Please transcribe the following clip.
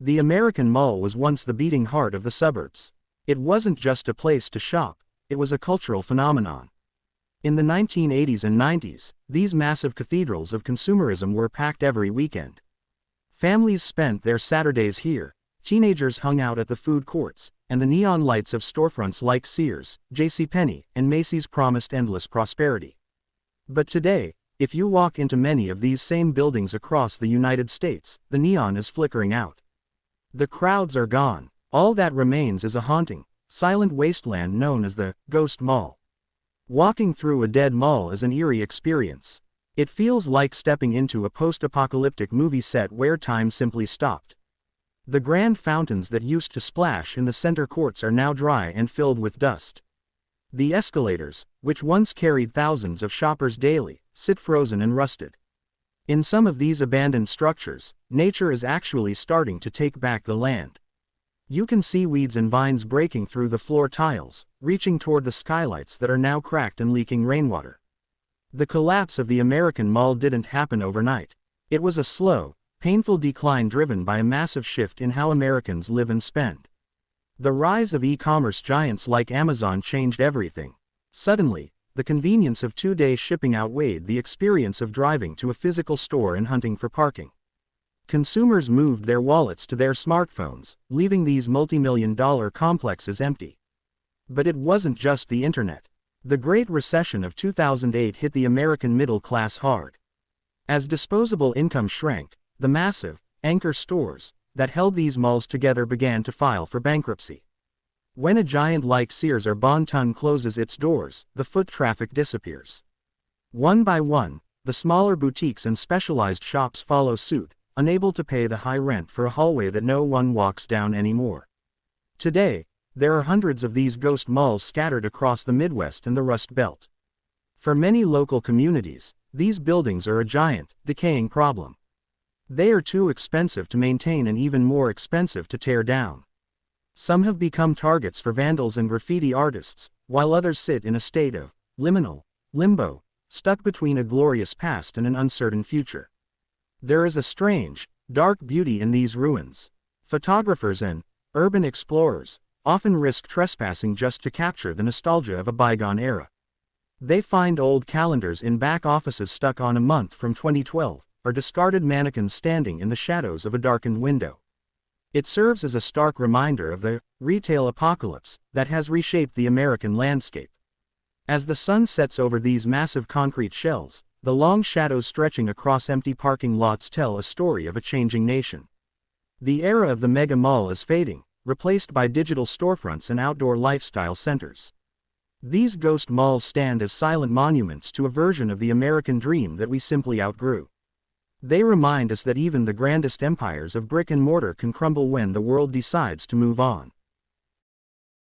The American Mall was once the beating heart of the suburbs. It wasn't just a place to shop, it was a cultural phenomenon. In the 1980s and 90s, these massive cathedrals of consumerism were packed every weekend. Families spent their Saturdays here, teenagers hung out at the food courts, and the neon lights of storefronts like Sears, JCPenney, and Macy's promised endless prosperity. But today, if you walk into many of these same buildings across the United States, the neon is flickering out. The crowds are gone. All that remains is a haunting, silent wasteland known as the Ghost Mall. Walking through a dead mall is an eerie experience. It feels like stepping into a post-apocalyptic movie set where time simply stopped. The grand fountains that used to splash in the center courts are now dry and filled with dust. The escalators, which once carried thousands of shoppers daily, sit frozen and rusted. In some of these abandoned structures, nature is actually starting to take back the land. You can see weeds and vines breaking through the floor tiles, reaching toward the skylights that are now cracked and leaking rainwater. The collapse of the American Mall didn't happen overnight. It was a slow, painful decline driven by a massive shift in how Americans live and spend. The rise of e-commerce giants like Amazon changed everything. Suddenly, the convenience of two-day shipping outweighed the experience of driving to a physical store and hunting for parking. Consumers moved their wallets to their smartphones, leaving these multi-million-dollar complexes empty. But it wasn't just the internet. The Great Recession of 2008 hit the American middle class hard. As disposable income shrank, the massive, anchor stores that held these malls together began to file for bankruptcy. When a giant like Sears or Bon-Ton closes its doors, the foot traffic disappears. One by one, the smaller boutiques and specialized shops follow suit, unable to pay the high rent for a hallway that no one walks down anymore. Today, there are hundreds of these ghost malls scattered across the Midwest and the Rust Belt. For many local communities, these buildings are a giant, decaying problem. They are too expensive to maintain and even more expensive to tear down. Some have become targets for vandals and graffiti artists, while others sit in a state of liminal limbo, stuck between a glorious past and an uncertain future. There is a strange, dark beauty in these ruins. Photographers and urban explorers often risk trespassing just to capture the nostalgia of a bygone era. They find old calendars in back offices stuck on a month from 2012, or discarded mannequins standing in the shadows of a darkened window. It serves as a stark reminder of the retail apocalypse that has reshaped the American landscape. As the sun sets over these massive concrete shells, the long shadows stretching across empty parking lots tell a story of a changing nation. The era of the mega mall is fading, replaced by digital storefronts and outdoor lifestyle centers. These ghost malls stand as silent monuments to a version of the American dream that we simply outgrew. They remind us that even the grandest empires of brick and mortar can crumble when the world decides to move on.